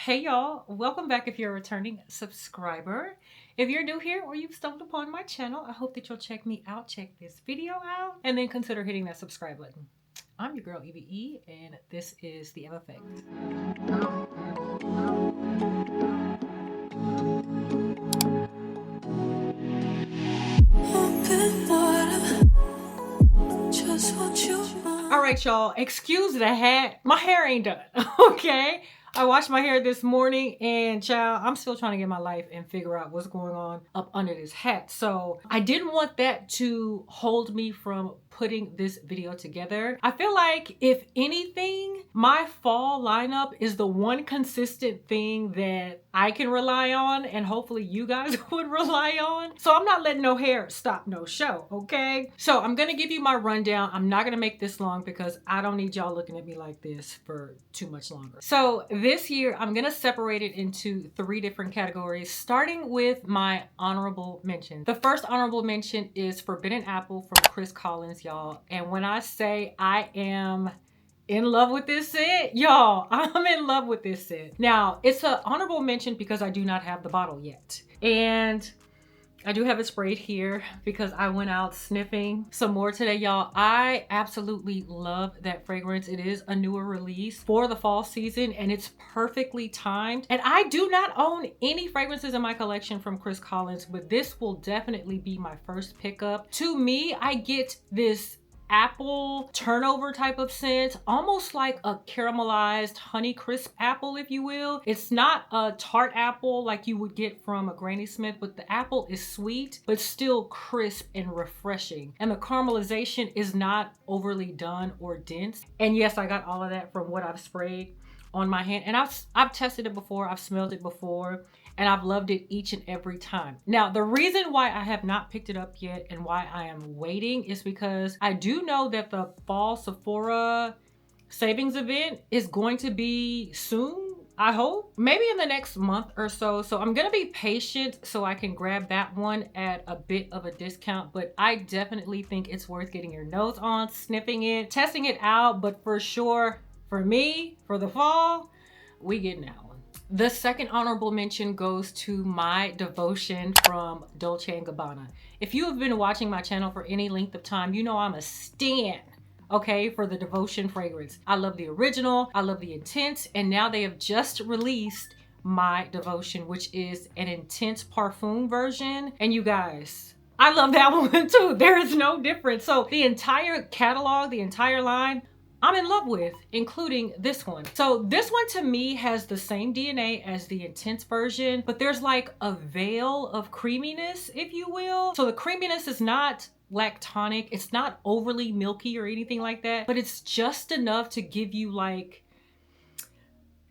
Hey y'all, welcome back if you're a returning subscriber. If you're new here or you've stumbled upon my channel, I hope that you'll check me out, check this video out, and then consider hitting that subscribe button. I'm your girl EVE, and this is the M Effect. All right, y'all, excuse the hat. My hair ain't done, okay? I washed my hair this morning and child, I'm still trying to get my life and figure out what's going on up under this hat. So I didn't want that to hold me from putting this video together. I feel like if anything, my fall lineup is the one consistent thing that I can rely on and hopefully you guys would rely on. So I'm not letting no hair stop no show, okay? So I'm gonna give you my rundown. I'm not gonna make this long because I don't need y'all looking at me like this for too much longer. So this year, I'm gonna separate it into 3 different categories, starting with my honorable mention. The first honorable mention is Forbidden Apple from Chris Collins, y'all. And when I say I am in love with this set, y'all, I'm in love with this set. Now, it's an honorable mention because I do not have the bottle yet. And I do have it sprayed here because I went out sniffing some more today, y'all. I absolutely love that fragrance. It is a newer release for the fall season and it's perfectly timed. And I do not own any fragrances in my collection from Chris Collins, but this will definitely be my first pickup. To me, I get this apple turnover type of scent, almost like a caramelized honey crisp apple, if you will. It's not a tart apple like you would get from a Granny Smith, but the apple is sweet but still crisp and refreshing, and the caramelization is not overly done or dense. And yes, I got all of that from what I've sprayed on my hand, and I've tested it before, I've smelled it before, and I've loved it each and every time. Now, the reason why I have not picked it up yet and why I am waiting is because I do know that the fall Sephora savings event is going to be soon, I hope. Maybe in the next month or so. So I'm gonna be patient so I can grab that one at a bit of a discount, but I definitely think it's worth getting your nose on, sniffing it, testing it out, but for sure, for me, for the fall, we getting that one. The second honorable mention goes to my Devotion from Dolce & Gabbana. If you have been watching my channel for any length of time, you know I'm a stan, okay, for the Devotion fragrance. I love the original, I love the Intense, and now they have just released my Devotion, which is an Intense Parfum version. And you guys, I love that one too. There is no difference. So the entire catalog, the entire line, I'm in love with, including this one. So this one to me has the same DNA as the Intense version, but there's like a veil of creaminess, if you will. So the creaminess is not lactonic, it's not overly milky or anything like that, but it's just enough to give you like,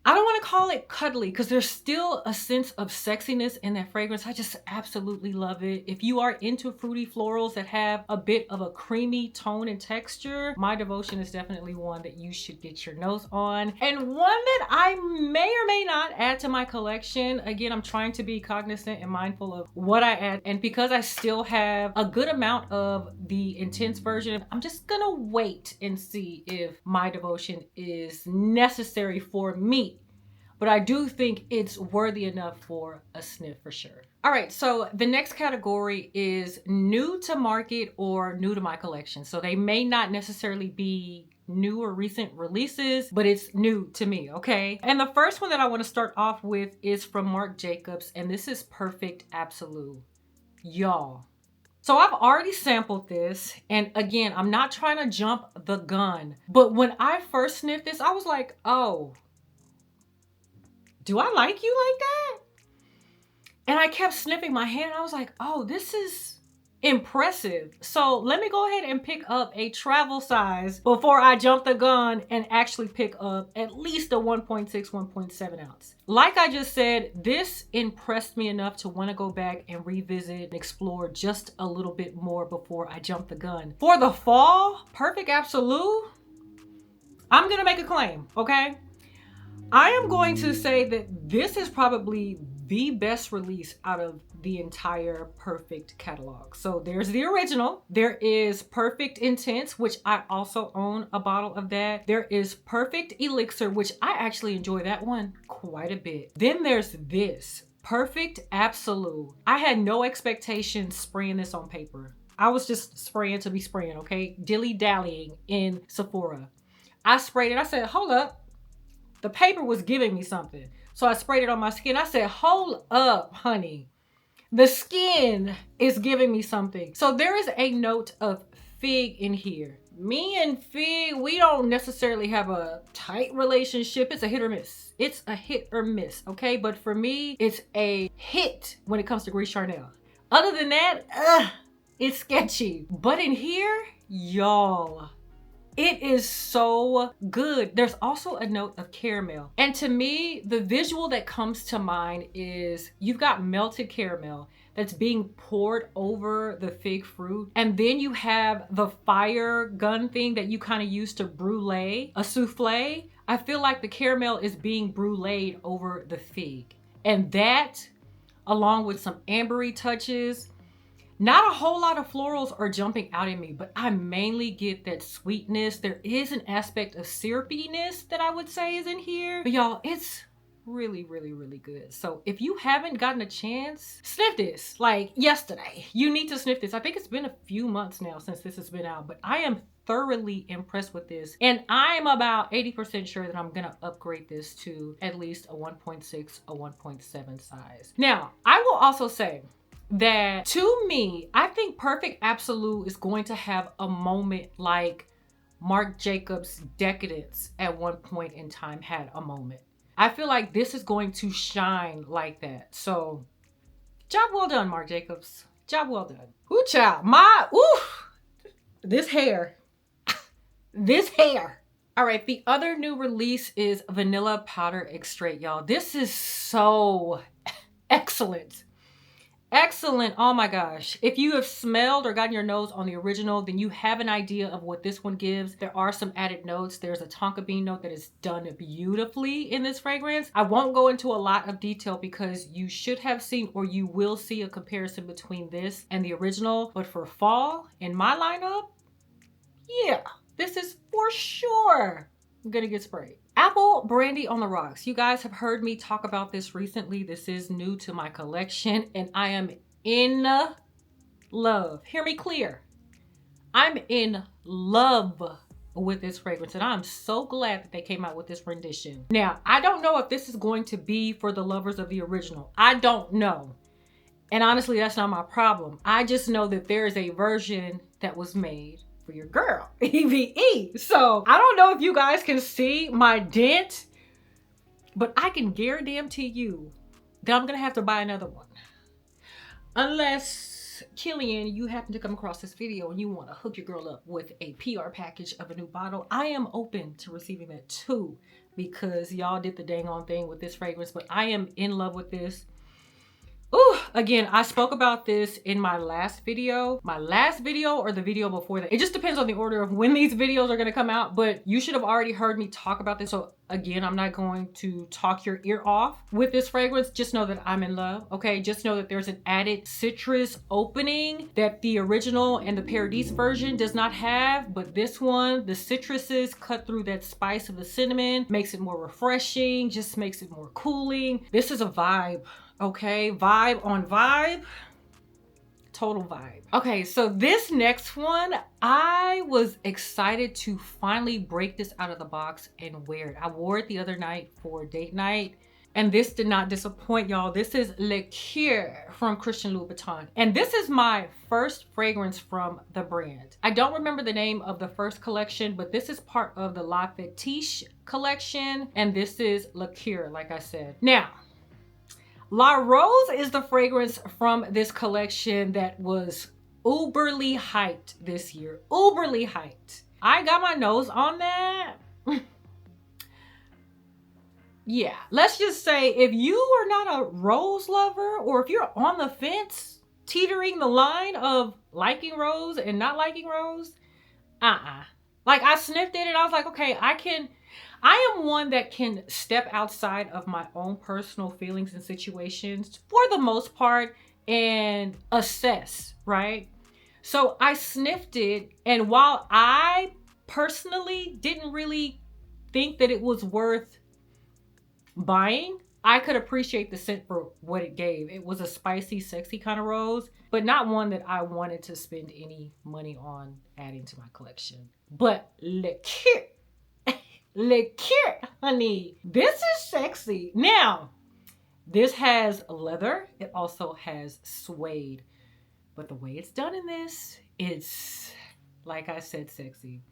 I don't want to call it cuddly because there's still a sense of sexiness in that fragrance. I just absolutely love it. If you are into fruity florals that have a bit of a creamy tone and texture, my Devotion is definitely one that you should get your nose on. And one that I may or may not add to my collection. Again, I'm trying to be cognizant and mindful of what I add. And because I still have a good amount of the Intense version, I'm just gonna wait and see if my Devotion is necessary for me. But I do think it's worthy enough for a sniff for sure. All right, so the next category is new to market or new to my collection. So they may not necessarily be new or recent releases, but it's new to me, okay? And the first one that I want to start off with is from Marc Jacobs, and this is Perfect Absolue. Y'all. So I've already sampled this, and again, I'm not trying to jump the gun, but when I first sniffed this, I was like, oh, do I like you like that? And I kept sniffing my hand. I was like, oh, this is impressive. So let me go ahead and pick up a travel size before I jump the gun and actually pick up at least a 1.6, 1.7 ounce. Like I just said, this impressed me enough to want to go back and revisit and explore just a little bit more before I jump the gun. For the fall, Perfect Absolute, I'm gonna make a claim, okay? I am going to say that this is probably the best release out of the entire Perfect catalog. So there's the original. There is Perfect Intense, which I also own a bottle of that. There is Perfect Elixir, which I actually enjoy that one quite a bit. Then there's this Perfect Absolue. I had no expectations spraying this on paper. I was just spraying to be spraying, okay? Dilly-dallying in Sephora. I sprayed it. I said, hold up. The paper was giving me something. So I sprayed it on my skin. I said, hold up, honey. The skin is giving me something. So there is a note of fig in here. Me and fig, we don't necessarily have a tight relationship. It's a hit or miss. It's a hit or miss, okay? But for me, it's a hit when it comes to Gris Charnel. Other than that, it's sketchy. But in here, y'all, it is so good. There's also a note of caramel. And to me, the visual that comes to mind is you've got melted caramel that's being poured over the fig fruit. And then you have the fire gun thing that you kind of use to brulee a souffle. I feel like the caramel is being bruleed over the fig. And that, along with some ambery touches, not a whole lot of florals are jumping out at me, but I mainly get that sweetness. There is an aspect of syrupiness that I would say is in here. But y'all, it's really, really, really good. So if you haven't gotten a chance, sniff this like yesterday. You need to sniff this. I think it's been a few months now since this has been out, but I am thoroughly impressed with this. And I'm about 80% sure that I'm gonna upgrade this to at least a 1.6, a 1.7 size. Now, I will also say that to me, I think Perfect Absolute is going to have a moment like Marc Jacobs' Decadence at one point in time had a moment. I feel like this is going to shine like that. So, job well done, Marc Jacobs. Job well done. Ooh, child. This hair. This hair. All right, the other new release is Vanilla Powder Extrait, y'all. This is so excellent. Excellent. Oh my gosh. If you have smelled or gotten your nose on the original, then you have an idea of what this one gives. There are some added notes. There's a tonka bean note that is done beautifully in this fragrance. I won't go into a lot of detail because you should have seen or you will see a comparison between this and the original. But for fall in my lineup, yeah, this is for sure gonna get sprayed. Apple Brandy on the Rocks. You guys have heard me talk about this recently. This is new to my collection and I am in love. Hear me clear. I'm in love with this fragrance and I'm so glad that they came out with this rendition. Now, I don't know if this is going to be for the lovers of the original. I don't know. And honestly, that's not my problem. I just know that there is a version that was made for your girl, EVE. So I don't know if you guys can see my dent, but I can guarantee you that I'm gonna have to buy another one. Unless, Killian, you happen to come across this video and you want to hook your girl up with a PR package of a new bottle, I am open to receiving that too, because y'all did the dang on thing with this fragrance, but I am in love with this. Ooh, again, I spoke about this in my last video or the video before that. It just depends on the order of when these videos are gonna come out, but you should have already heard me talk about this. So again, I'm not going to talk your ear off with this fragrance. Just know that I'm in love, okay? Just know that there's an added citrus opening that the original and the Paradise version does not have, but this one, the citruses cut through that spice of the cinnamon, makes it more refreshing, just makes it more cooling. This is a vibe. Okay, vibe on vibe, total vibe. Okay, so this next one, I was excited to finally break this out of the box and wear it. I wore it the other night for date night and this did not disappoint, y'all. This is Le Cuir from Christian Louboutin. And this is my first fragrance from the brand. I don't remember the name of the first collection, but this is part of the La Fetiche collection. And this is Le Cuir, like I said. Now, La Rose is the fragrance from this collection that was uberly hyped this year. Uberly hyped. I got my nose on that. Yeah, let's just say if you are not a rose lover or if you're on the fence, teetering the line of liking rose and not liking rose, like I sniffed it and I was like, okay, I am one that can step outside of my own personal feelings and situations for the most part and assess, right? So I sniffed it, and while I personally didn't really think that it was worth buying, I could appreciate the scent for what it gave. It was a spicy, sexy kind of rose, but not one that I wanted to spend any money on adding to my collection. But le Cuir, le Cuir, honey, this is sexy. Now, this has leather. It also has suede. But the way it's done in this, it's, like I said, sexy.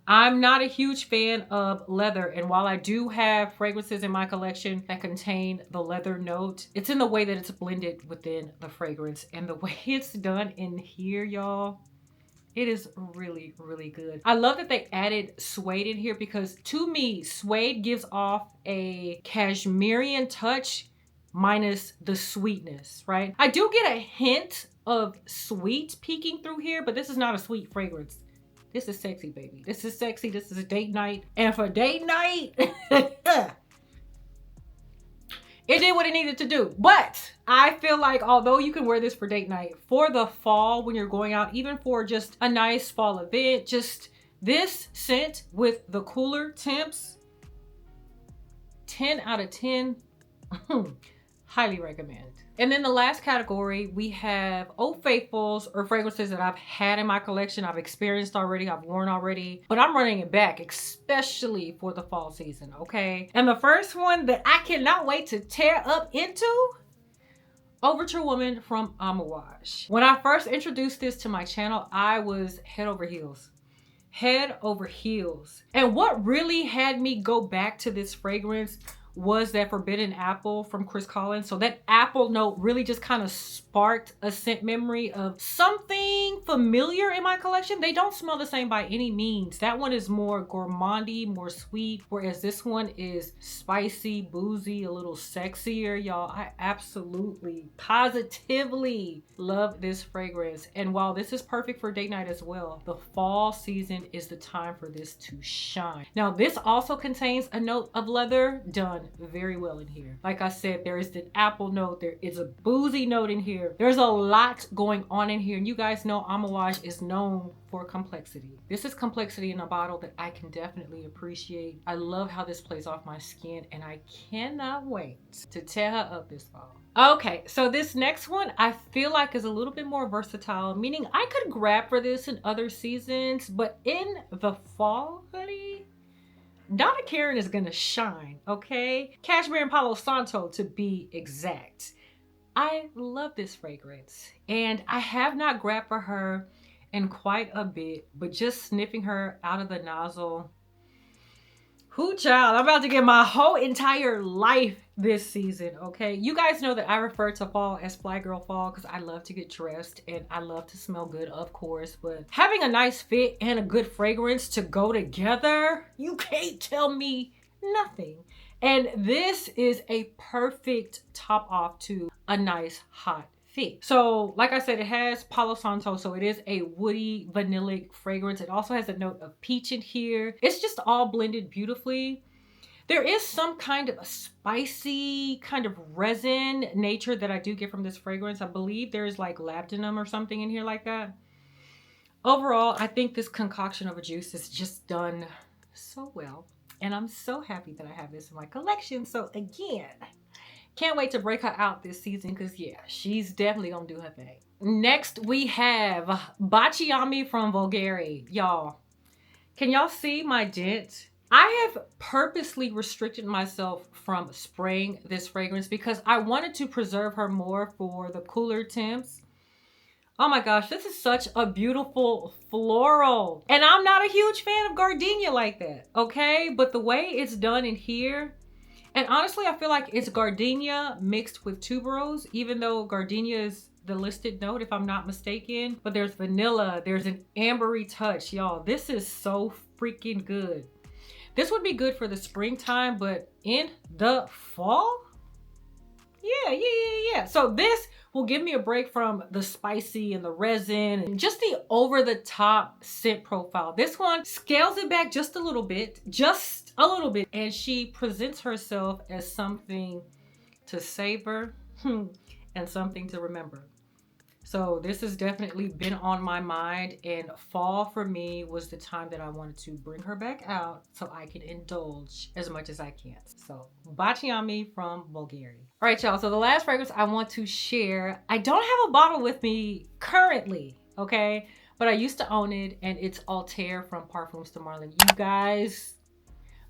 I'm not a huge fan of leather, and while I do have fragrances in my collection that contain the leather note, it's in the way that it's blended within the fragrance, and the way it's done in here, y'all, it is really, really good. I love that they added suede in here because to me, suede gives off a Cashmerean touch minus the sweetness, right? I do get a hint of sweet peeking through here, but this is not a sweet fragrance. This is sexy, baby. This is sexy. This is a date night. And for date night, it did what it needed to do. But I feel like although you can wear this for date night, for the fall when you're going out, even for just a nice fall event, just this scent with the cooler temps, 10 out of 10, highly recommend. And then the last category, we have Old Faithfuls or fragrances that I've had in my collection, I've experienced already, I've worn already, but I'm running it back, especially for the fall season, okay? And the first one that I cannot wait to tear up into, Overture Woman from Amouage. When I first introduced this to my channel, I was head over heels. Head over heels. And what really had me go back to this fragrance was that Forbidden Apple from Chris Collins. So that apple note really just kind of sparked a scent memory of something familiar in my collection. They don't smell the same by any means. That one is more gourmandy, more sweet, whereas this one is spicy, boozy, a little sexier. Y'all, I absolutely, positively love this fragrance. And while this is perfect for date night as well, the fall season is the time for this to shine. Now, this also contains a note of leather, done very well in here. Like I said, there is the apple note, there is a boozy note in here. There's a lot going on in here, and you guys know Amouage is known for complexity. This is complexity in a bottle that I can definitely appreciate. I love how this plays off my skin, and I cannot wait to tear her up this fall. Okay, so this next one I feel like is a little bit more versatile, meaning I could grab for this in other seasons, but in the fall, honey, Donna Karan is gonna shine, okay? Cashmere and Palo Santo to be exact. I love this fragrance, and I have not grabbed for her in quite a bit, but just sniffing her out of the nozzle, whoo child, I'm about to get my whole entire life this season, okay? You guys know that I refer to fall as Fly Girl Fall because I love to get dressed and I love to smell good, of course, but having a nice fit and a good fragrance to go together, you can't tell me nothing. And this is a perfect top off to a nice hot fit. So like I said, it has Palo Santo, so it is a woody vanillic fragrance. It also has a note of peach in here. It's just all blended beautifully. There is some kind of a spicy kind of resin nature that I do get from this fragrance. I believe there's like labdanum or something in here like that. Overall, I think this concoction of a juice is just done so well, and I'm so happy that I have this in my collection. So again, can't wait to break her out this season because, yeah, she's definitely gonna do her thing. Next, we have Baciami from Bulgari. Y'all, can y'all see my dent? I have purposely restricted myself from spraying this fragrance because I wanted to preserve her more for the cooler temps. Oh my gosh, this is such a beautiful floral. And I'm not a huge fan of gardenia like that, okay? But the way it's done in here, and honestly, I feel like it's gardenia mixed with tuberose, even though gardenia is the listed note, if I'm not mistaken. But there's vanilla, there's an ambery touch. Y'all, this is so freaking good. This would be good for the springtime, but in the fall? Yeah. So this will give me a break from the spicy and the resin and just the over-the-top scent profile. This one scales it back just a little bit, and she presents herself as something to savor and something to remember. So this has definitely been on my mind, and fall for me was the time that I wanted to bring her back out so I can indulge as much as I can. So Baciami from Bulgaria. All right, y'all. So the last fragrance I want to share, I don't have a bottle with me currently, okay? But I used to own it, and it's Althair from Parfums de Marlin. You guys,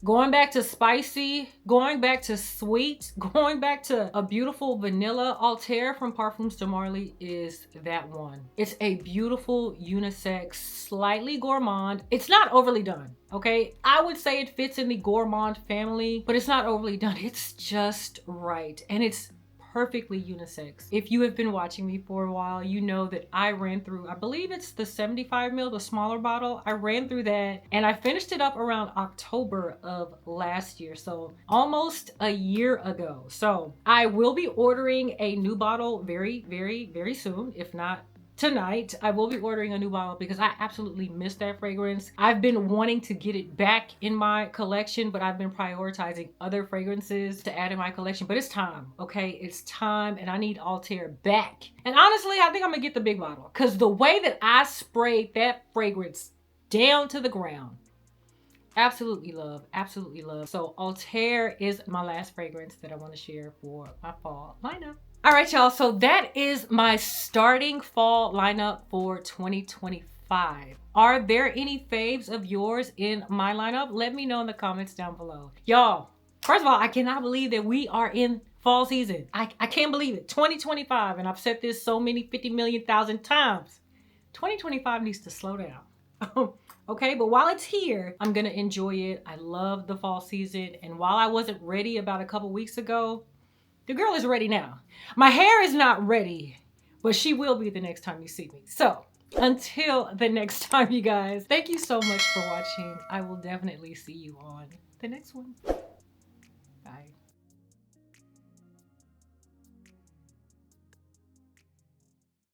going back to spicy, going back to sweet, going back to a beautiful vanilla, Althair from Parfums de Marly is that one. It's a beautiful unisex, slightly gourmand. It's not overly done, okay? I would say it fits in the gourmand family, but it's not overly done. It's just right, and it's perfectly unisex. If you have been watching me for a while, you know that I ran through, I believe it's the 75 ml, the smaller bottle. I ran through that and I finished it up around October of last year. So almost a year ago. So I will be ordering a new bottle very, very, very soon. If not tonight, I will be ordering a new bottle because I absolutely miss that fragrance. I've been wanting to get it back in my collection, but I've been prioritizing other fragrances to add in my collection. But it's time, okay? It's time, and I need Althair back. And honestly, I think I'm gonna get the big bottle because the way that I sprayed that fragrance down to the ground, absolutely love, absolutely love. So Althair is my last fragrance that I want to share for my fall lineup. All right, y'all, so that is my starting fall lineup for 2025. Are there any faves of yours in my lineup? Let me know in the comments down below. Y'all, first of all, I cannot believe that we are in fall season. I can't believe it. 2025, and I've said this so many 50 million thousand times. 2025 needs to slow down. Okay, but while it's here, I'm gonna enjoy it. I love the fall season, and while I wasn't ready about a couple weeks ago, the girl is ready now. My hair is not ready, but she will be the next time you see me. So until the next time, you guys, thank you so much for watching. I will definitely see you on the next one. Bye.